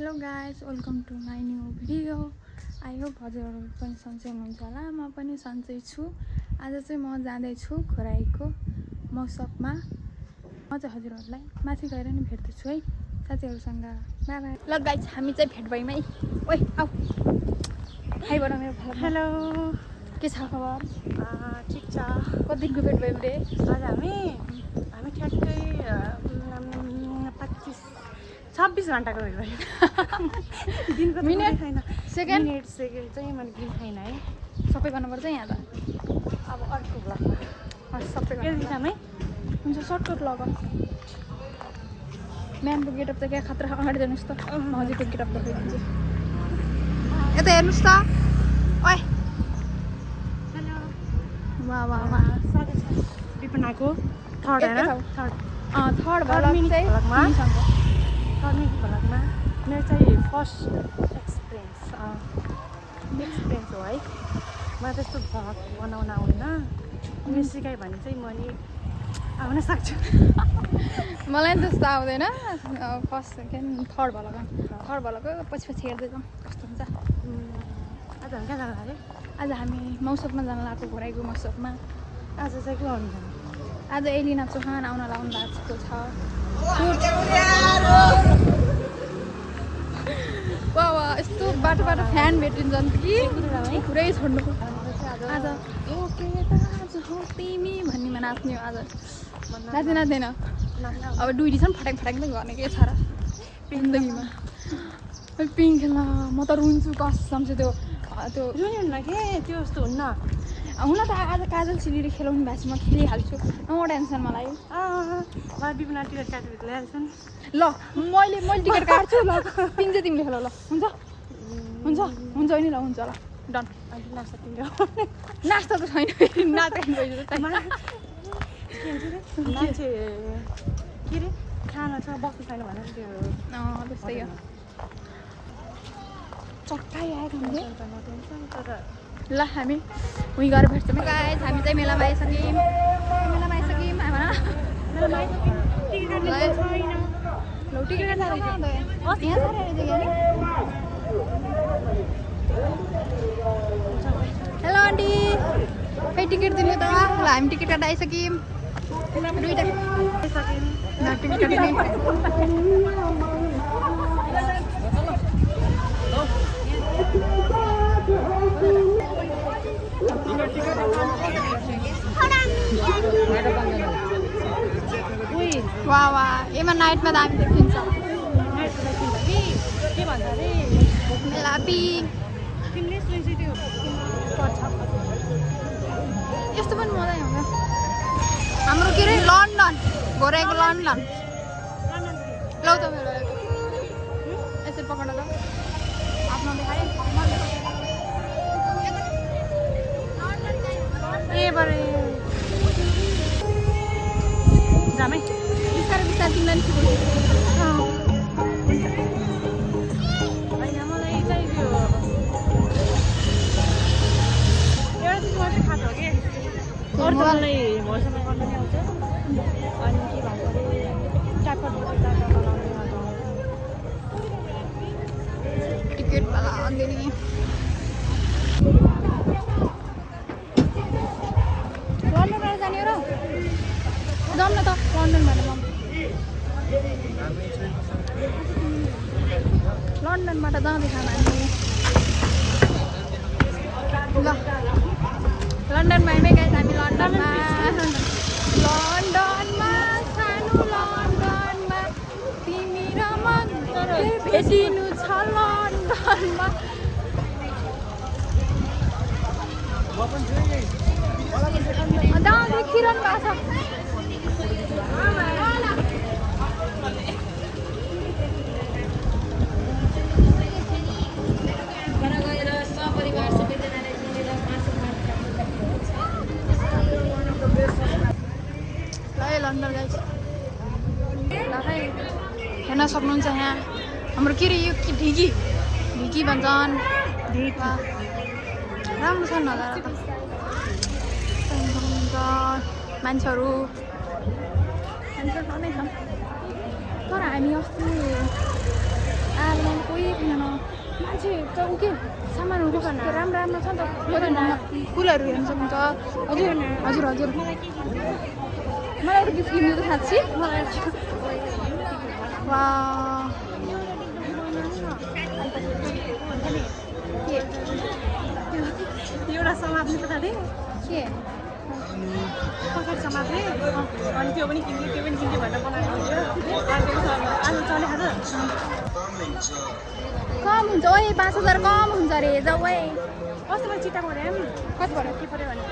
Hello guys, welcome to my new video. I hope हजुरहरू पनि सन्चै हुनुहुन्छ होला। म पनि सन्चै छु। आज चाहिँ म जाँदैछु खोराईको मौसममा। म चाहिँ हजुरहरूलाई माथि गएर नि भेट्दैछु है साथीहरूसँग। Bye bye. ल गाइस, हामी चाहिँ भेट भयौँ है। ओइ आऊ, हाई भन मेरो भ्लगमा। हेलो, के छ खबर? ठिक छ। कति दिनको भेट भयौँ रे? आज हामी ठ्याक्कै 26 घन्टाको भेट भयो। दिनको मिनेट छैन, सेकेन्ड सेकेन्ड चाहिँ मैले दिन छैन है। सबै गर्नुपर्छ यहाँ त। अब अर्को ब्लगमा सबै के दिनमै हुन्छ, सर्टकट लग। म्यामको गेटअप त क्या खतरा, अगाडि जानुहोस् त। म हजुरको गेटअप देखाइदिन्छु। यता हेर्नुहोस् त। ओइ हेलो, वाह वाह वाह। स्वागत छ विपनाको थर्ड होइन थर्ड भ्लग चाहिँ भ्लगमा तिमीसँग। थर्ड मिनिट भ्लगमा मेरो चाहिँ फर्स्ट एक्सपिरियन्स हो है। मलाई त्यस्तो भ्लग बनाउन आउँदैन। तिमीले सिकायो भने चाहिँ म नि आउन सक्छु। मलाई पनि त्यस्तो आउँदैन। फर्स्ट सेकेन्ड थर्ड भ्लग पछि पछि हेर्दै जाउँ कस्तो हुन्छ। आज हामी कहाँ जानु अरे? आज हामी मौसममा जान लागेको, घोराइको मौसममा। आज चाहिँ को आउनु जानु? आज एलिना चौहान आउन लाउनु भएको छ। वा वा, यस्तो बाटो फ्यान भेटिन्छन् कि पुरै छोड्नु। आज ओ केटा हो तिमी भन्नेमा नाच्ने हो आज। नाच्दैन। अब डुइरी छन्, फटाक पनि गर्ने के छ र जिन्दगीमा। पिङ खेल्न म त रुन्छु कसम चाहिँ। त्यो रुनी हुन्न के, त्यो जस्तो हुन्न। हुन त आज काजल सिलिरी खेलाउनु भएको छ, म खेलिहाल्छु, नो टेन्सन मलाई। मलाई विपना टिकट काटेर ल्याइहाल्छन्। ल मैले टिकट काट्छु। ल पिङ चाहिँ तिमीले खेल। ल हुन्छ नि। ल हुन्छ, ल डन। नास्ता तिम्रो नास्ता त छैन, नाच्ने पैसा मान्छे के अरे खाना छ बस्नु छैन भनेर त्यो त्यस्तै हो। चक्काइ आएको हामीले। ल हामी उहीँ गएर भेट्छौँ गाइस। हामी चाहिँ मेलामा आइसक्यौँ। ल टिकट काट्नु हेलो आन्टी, खै टिकट दिनु त। ल हामी टिकट काट्न आइसक्यौँ। दुईवटा टिकट काट्ने। वाह वाह, यसमा नाइटमा दामी देखिन्छ। के भन्छ अरे लापी तिमीले यस्तो पनि मजा आउँछ। हाम्रो के अरे लन्डन, घोराइको लन्डन। लौ त मेरो यसरी पकड त आफ्नो देखाएँ। ए बरे जामै बिस्तारै तिमीलाई नि सिकाउँछु। होइन मलाई चाहिँ त्यो एउटा चिज मात्रै थाहा छ कि अरू त मलाई भोइसमा गर्नु नि आउँछ। अनि के भन्छ अरे ट्यापट बनाउने आउँछ। टिकट वाला अंदर लन्डन जाने हो र जाऊँ न त लन्डनबाट जाऊँ। लन्डनबाट जाँदैछ हामी। ल लन्डनमा आइमै गाइस, हामी लन्डनमा सानो लन्डनमा तिमी र म भेटिनु छ लन्डनमा। दामी खिरन भएको छ। लन्डन गाइस, ल खै हेर्न सक्नुहुन्छ यहाँ हाम्रो के अरे यो के ढिकी भन्छन्। राम्रो छ नजारा त। मान्छेहरू नै छन्, तर हामी अस्ति आएर कोही मान्छे के सामानहरू कस्तो राम्रो राम्रो छ नि त फुलहरू हेर्नु सक्नुहुन्छ हजुर हजुर हजुर मलाई एउटा गिफ्ट किन्नु त साँच्ची वा एउटा समात्ने पछाडि के पछाडि समात्ने अनि त्यो पनि किन्ने भनेर बनाएको आज चले खाँदा कम हुन्छ ओए 5,000 कम हुन्छ अरे जाऊ है कस्तो मैले चिट्टा पऱ्यो कति भयो के पऱ्यो भने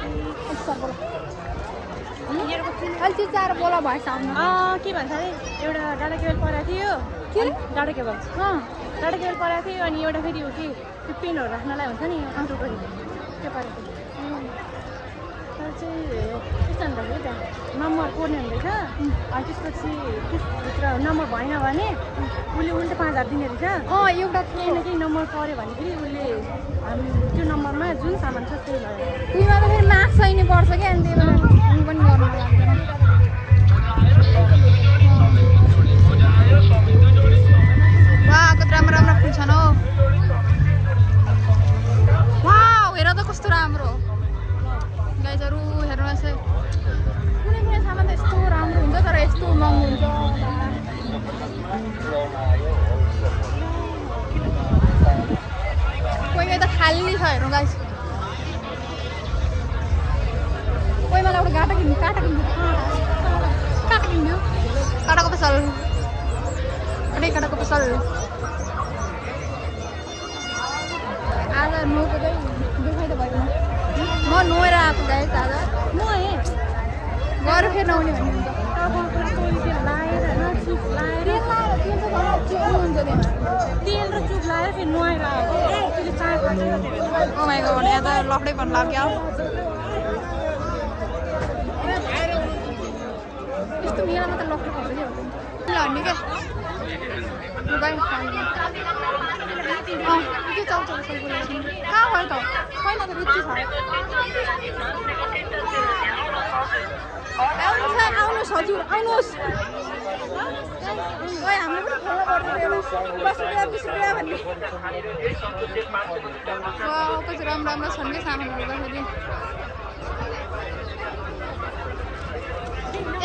अहिले चाहिँ चार बोला भएछ आउनु के भन्छ अरे एउटा डाटा केबल परेको थियो के डाटा केबल डाटा केबल परेको थियो अनि एउटा फेरि हो कि त्यो पेनहरू राख्नलाई हुन्छ नि टोकरी त्यो परेको थियो तर चाहिँ त्यस्तो भन्दाखेरि त्यहाँ नम्बर कोर्ने हुँदैछ अनि त्यसपछि त्यसभित्र नम्बर भएन भने उसले उल्टा 5,000 दिने रहेछ एउटा केही नम्बर पऱ्यो भने फेरि उसले हामी त्यो नम्बरमा जुन सामान छ त्यही भयो उयोमा त फेरि मार्क्स छैन पर्छ क्या अनि त्यही भएर उयो पनि गर्नु लाग्दैन वा कति राम्रो राम्रो फुल छन् हौ वा हेर त कस्तो राम्रो गाइजहरू हेर्नुहोस् कुनै कुनै सामान त यस्तो राम्रो हुन्छ तर यस्तो महँगो हुन्छ कोही त खाली छ हेर्नु गाइस कोही मलाई एउटा काँटा किन्नु काँटाको पसल काँटाको पसल आज नुहाएको चाहिँ दुखाइ त भयो म नुहाएर आएको गाइस आज नुहाएँ गएर फेरि नहुने भन्ने हुन्छ तेल र चुप लाएर फेरि नुहाएर आएको ओ माइ गॉड यहाँ त लफडै पर्नु लाग्यो यस्तो मेलामा त लफडै पर्छ क्या भन्ने क्या के चल्छ कहाँ भयो त छैन त रुचि छ आउनुहोस् हजुर आउनुहोस् हाम्रो पनि खोला पर्दैन 10 रुपियाँ 20 रुपियाँ भन्ने कति राम्रो राम्रो छन् क्या सामानहरू गर्दाखेरि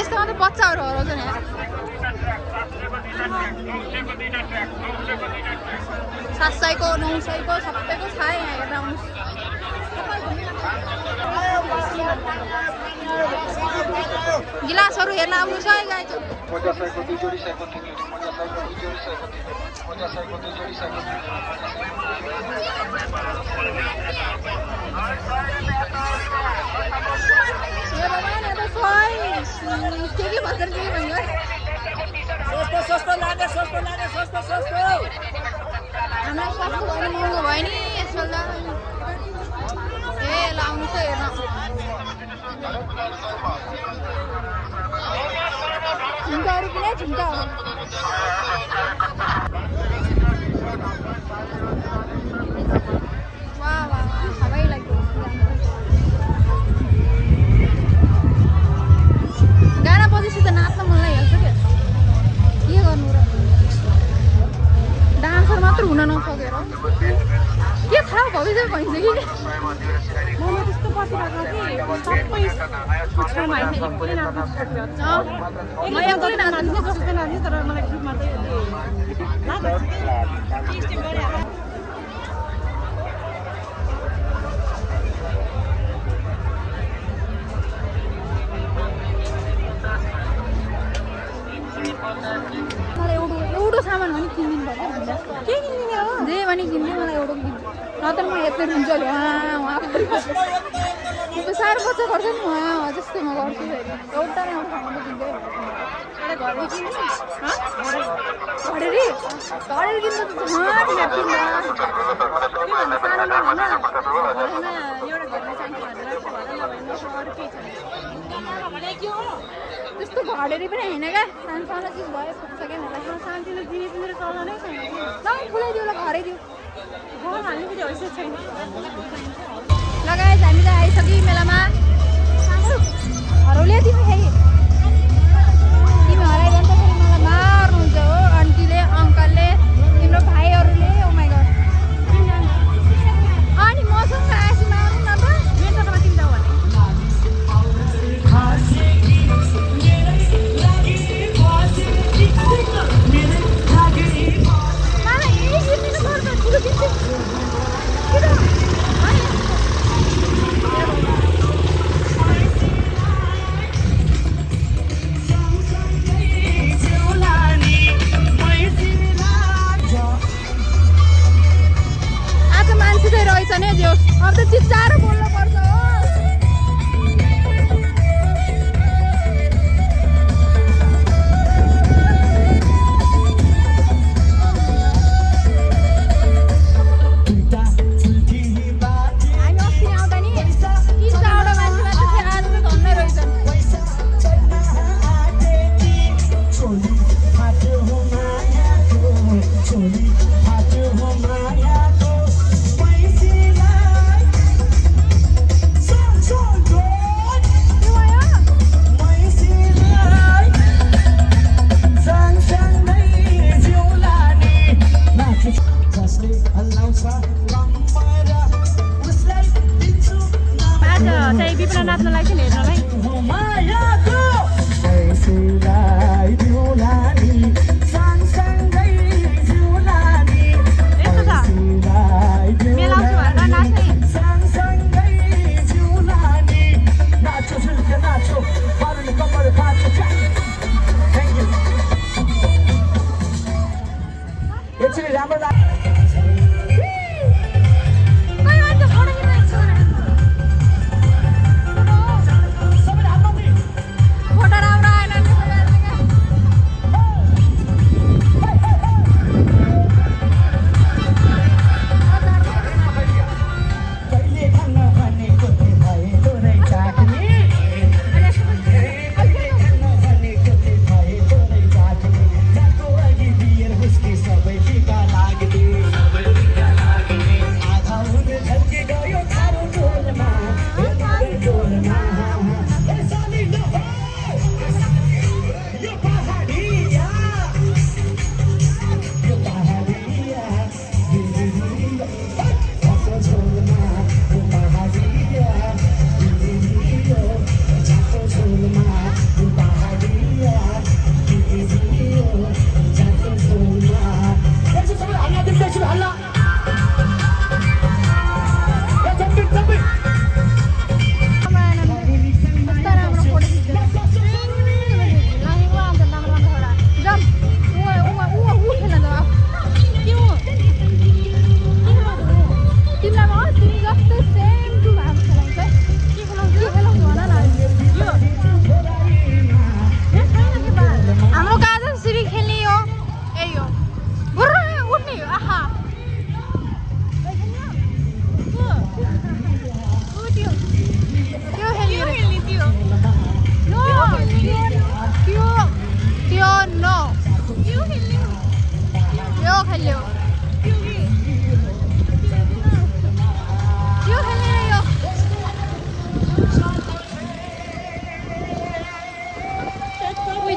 यस्तोमा त बच्चाहरू हराउँछ नि 700को 900को सबैको छ यहाँ हेर्न आउनुहोस् गिलासहरू हेर्न आउनुहोस् है गाइज के भन्छ के भन्यो सस्तो लागे हामीलाई सस्तो भयो महँगो भयो नि यसपाल त ए लाउनु चाहिँ हेर्न झुम्काहरू किन झुम्काहरू वाह वाह सबै लाग्यो गाना बजेपछि त नाच्न मन लागिहाल्छ क्या के गर्नु र डान्सर मात्र हुन नसकेर के थाहा भविष्य भइन्छ कि ममा त्यस्तो बसिरहेको कि सबै छेउमा एक्लै नाच्नु तर मलाई ग्रुपमा मलाई एउटा सामान पनि किनिदिनु पर्यो के किन्ने हो जे पनि किन्ने मलाई एउटा किन्नु नत्र म यत्रो हुन्छ नि उहाँ साह्रो बच्चा गर्छ नि उहाँ जस्तै म गर्छु फेरि एउटा न एउटा सामान किन्दै घरमै किन्नु घडेरी किन्नु त झन् ह्याप्पी सानोमा होइन एउटा घरमा चाहिन्छ त्यस्तो घडेरी पनि होइन क्या सानो सानो चिज भयो पुग्छ क्या मलाई शान्तिले दिने पनि चल्दा नै छैन ल फुलाइदियो ल घरैदियो घर हाल्ने पनि हैसियत छैन लगाएछ हामी त आइसक्यौँ मेलामा हराउले तिमी फेरि तिमी हराइरहनु त फेरि मलाई मार्नुहुन्छ हो आन्टीले अङ्कलले तिम्रो भाइहरूले ओ माइ गड भने जे होस् अब त चिच्चाएर बोल्नुपर्छ हो हामी अस्ति आउँदा नि चिच्चाबाट मान्छे मात्रै थियो आज त धन्नै रहेछन् आज चाहिँ विपना नाच्नलाई चाहिँ हेर्नलाई यस्तो छ मेलाउँछु भनेर नाच्ने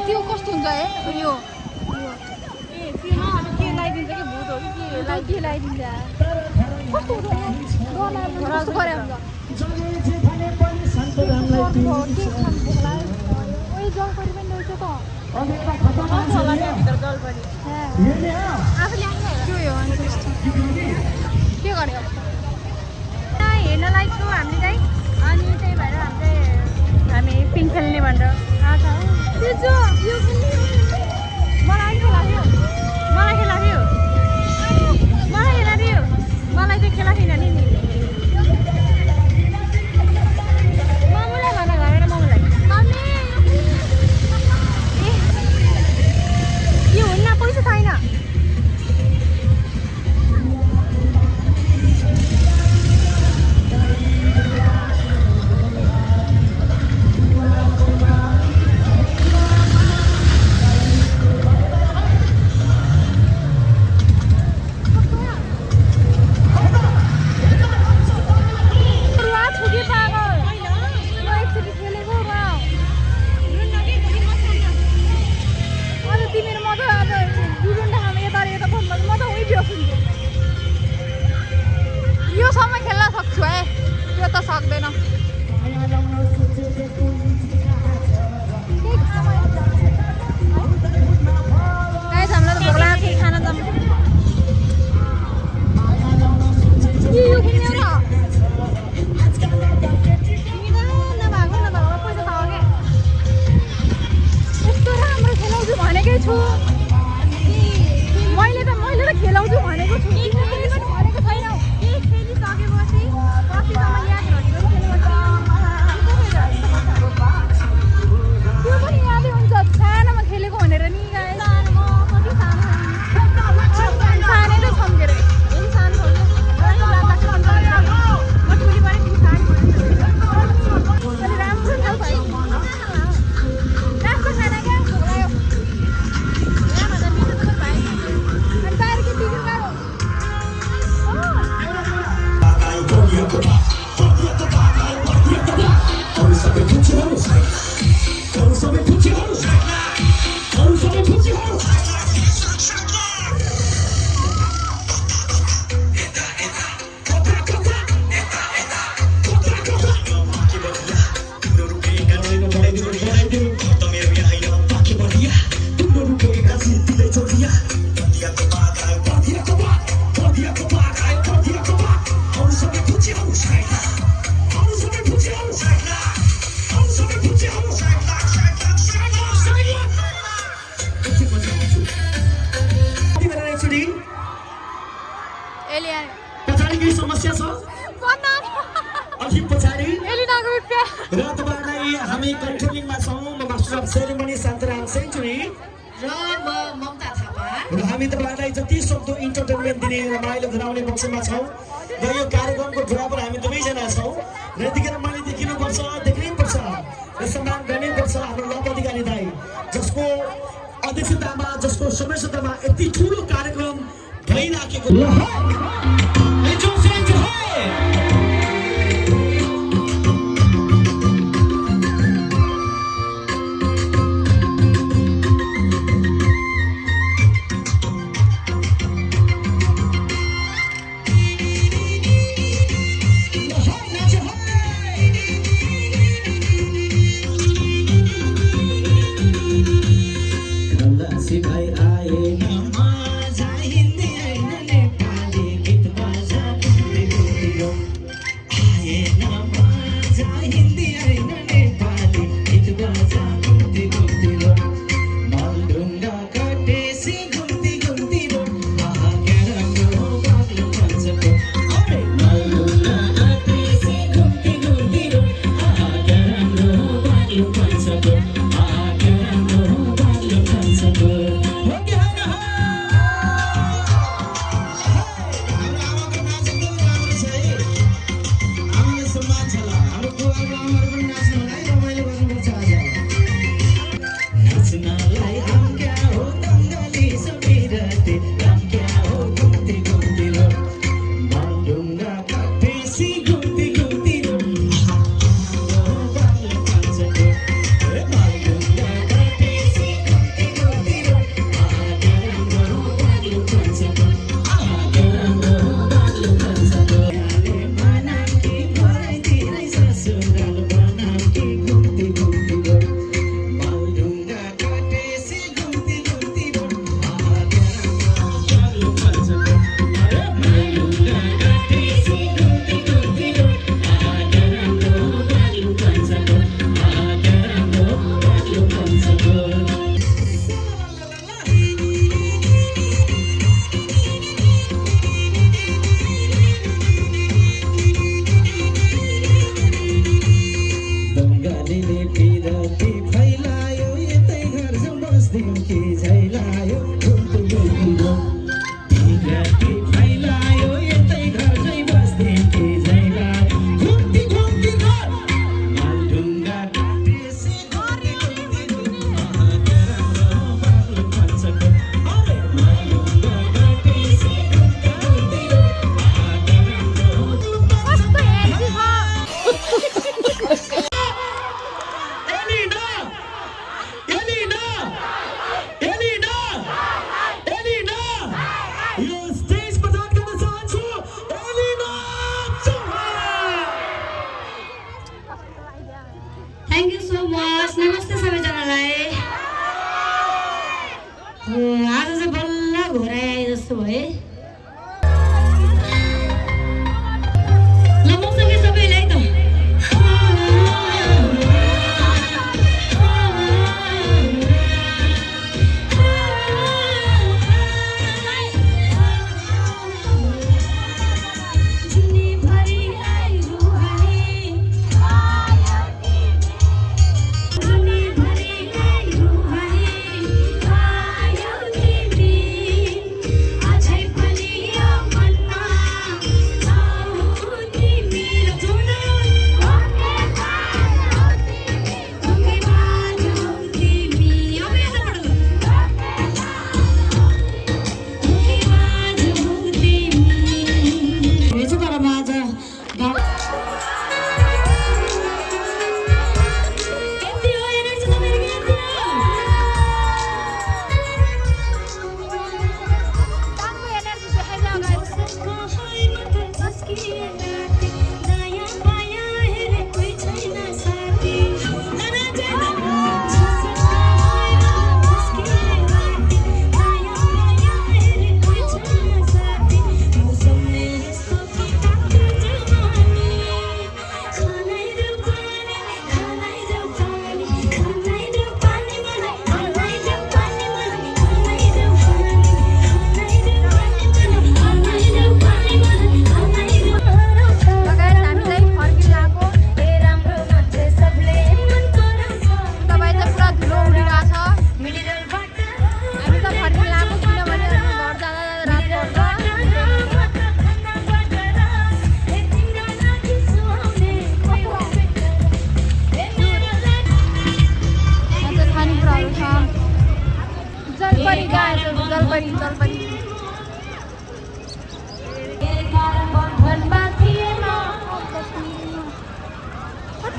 त्यो कस्तो हुन्छ है यो के लगाइदिन्छ कि भूत हो कि के लगाइदिन्छ कस्तो हुन्छ कस्तो गरे हुन्छ जलपरी पनि रहेछ त आफूले के गरेको हेर्नलाई छु हामीले चाहिँ अनि त्यही भएर हामी पिङ खेल्ने भनेर आएको मलाई खेला थियो मलाई चाहिँ खेला थिएन नि मामुलाई भन घरमा मामुलाई यो हुन्न पैसा छैन एलियन पछाडि केही समस्या छ अघि पछाडि एलिनाको रुपियाँ र तपाईँलाई हामी कन्ट्रोलिङमा छौँ म master of ceremony Shantaram century र म ममता थापा र हामी तपाईँलाई जति सक्दो इन्टरटेनमेन्ट दिने रमाइलो गराउने पक्षमा छौँ र यो कार्यक्रमको ड्राइभर हामी दुवैजना छौँ र यतिखेर मैले देखिनुपर्छ देखिनैपर्छ र सम्मान गर्नैपर्छ हाम्रो लप अधिकारी दाई जसको अध्यक्षतामा जसको सदस्यतामा यति ठुलो कार्यक्रम भइराखेको थ्याङ्क यू सो मच नमस्ते सबैजनालाई आज चाहिँ बल्ल घोराइ आए जस्तो भए ल मसँगै सबैलाई त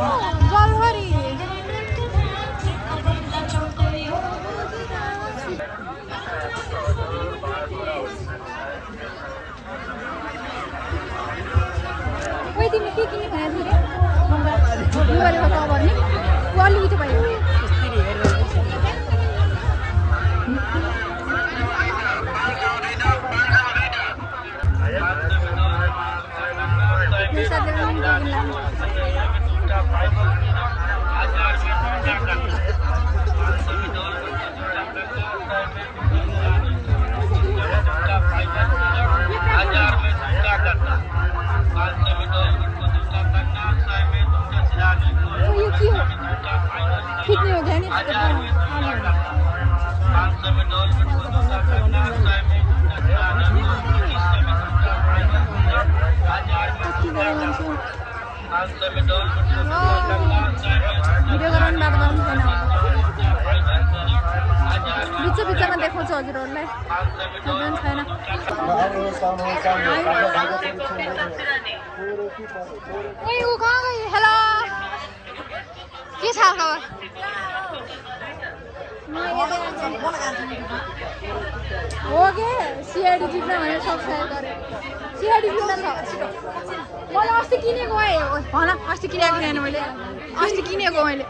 जलहरी ओइ तिमी के किने भनेको थियौ रे लुगाले कभर नि अलिकति भयो कितने हो गए नहीं भिडियो गराउनु बाटो गर्नु छैन बिचमा देखाउँछु हजुरहरूलाई छैन ए ऊ कहाँ गयो हेलो के छ खबर हो के सिआइडी जित्न भनेर सब्सक्राइब गरेँ सिआइडी जित्न छ मैले अस्ति किनेको भन अस्ति किनेको थिएन मैले अस्ति किनेको मैले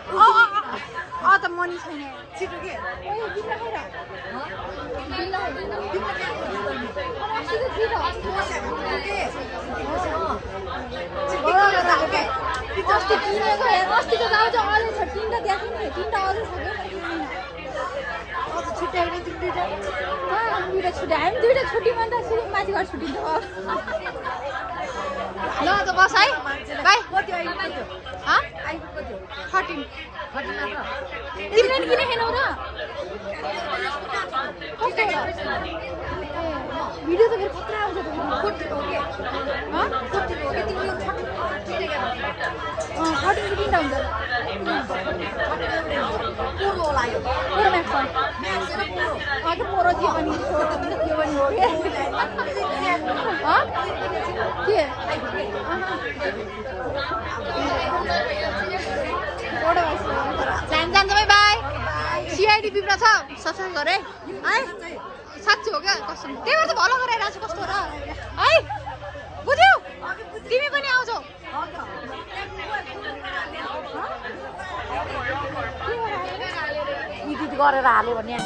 त मनी छैन छिटो के अस्ति किनेको अस्तिको त आउँछ अझै छ तिनवटा दिएको थिएँ तिनवटा अझै छ दुईवटा छुट्टी हामी दुईवटा छुट्टी भन्दा माथि घर छुट्टिन्छ ल त बस है बाई 13 तिमीले नि किन खेनौ र भिडियो त फेरि खतरा आउँछ त किन हुन्छ पोरो के पनि के पनि हो के जान्छ भाइ बाई सिआइडी बिग्न छ सब्सक्राइब गरे है साँच्ची हो क्या कस्तो त्यही भएर त भलो गराइरहेको छु कस्तो र है बुझ्यौ तिमी पनि आउँछौ एडिट गरेर हाल्यो भने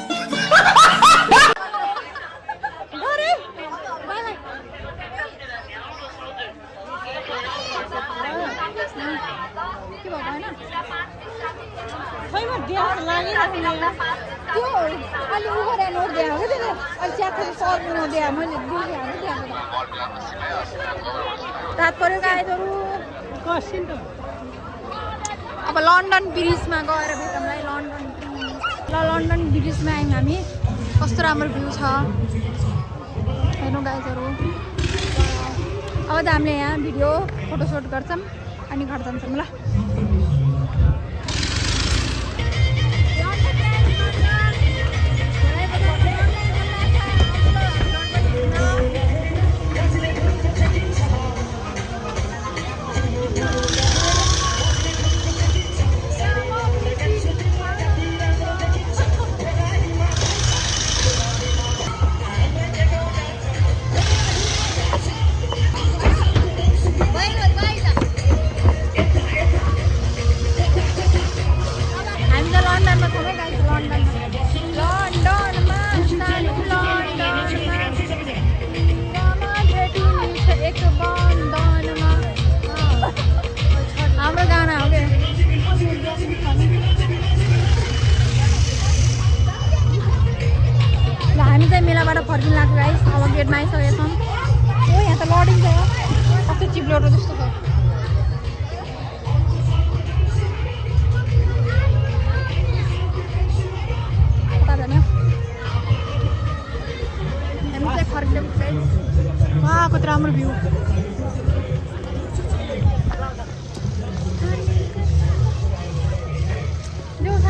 त्यो अलि उ गरेर नोट दिएको क्या त्यसले अलि च्याख्नु सर्नु नदिए मैले रात पऱ्यो गाईहरू अब लन्डन ब्रिजमा गएर भेटौँलाई लन्डन ब्रिजमा आयौँ हामी कस्तो राम्रो भ्यू छ हेर्नु गाईहरू अब त हामीले यहाँ भिडियो फोटोसुट गर्छौँ अनि घर जान्छौँ ल हाम्रो गाना हो क्या ल हामी चाहिँ मेलाबाट फर्किन लाग्यो गाइस अब गेटमा आइसकेका छौँ ओ यहाँ त लडिङ छ कस्तो चिप्लोटो जस्तो छ कता जाने हामी चाहिँ फर्किँदै गाइस वाह कति राम्रो भ्यू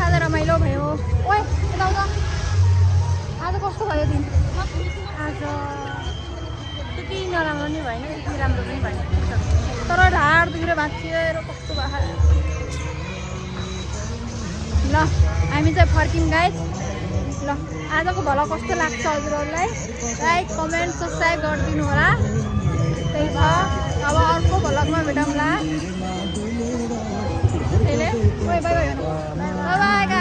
आज रमाइलो भयो ओए यता आउँछ आज कस्तो भयो दिन आज त्यति नराम्रो नि भएन त्यति राम्रो पनि भएन तर ढाड दुखेर भाँचिएर कस्तो भयो ल हामी चाहिँ फर्कियौँ गाइस। ल आजको भ्लग कस्तो लाग्छ हजुरहरूलाई लाइक कमेन्ट सब्सक्राइब गरिदिनु होला। त्यही छ, अब अर्को भ्लगमा भेटौँला। By by.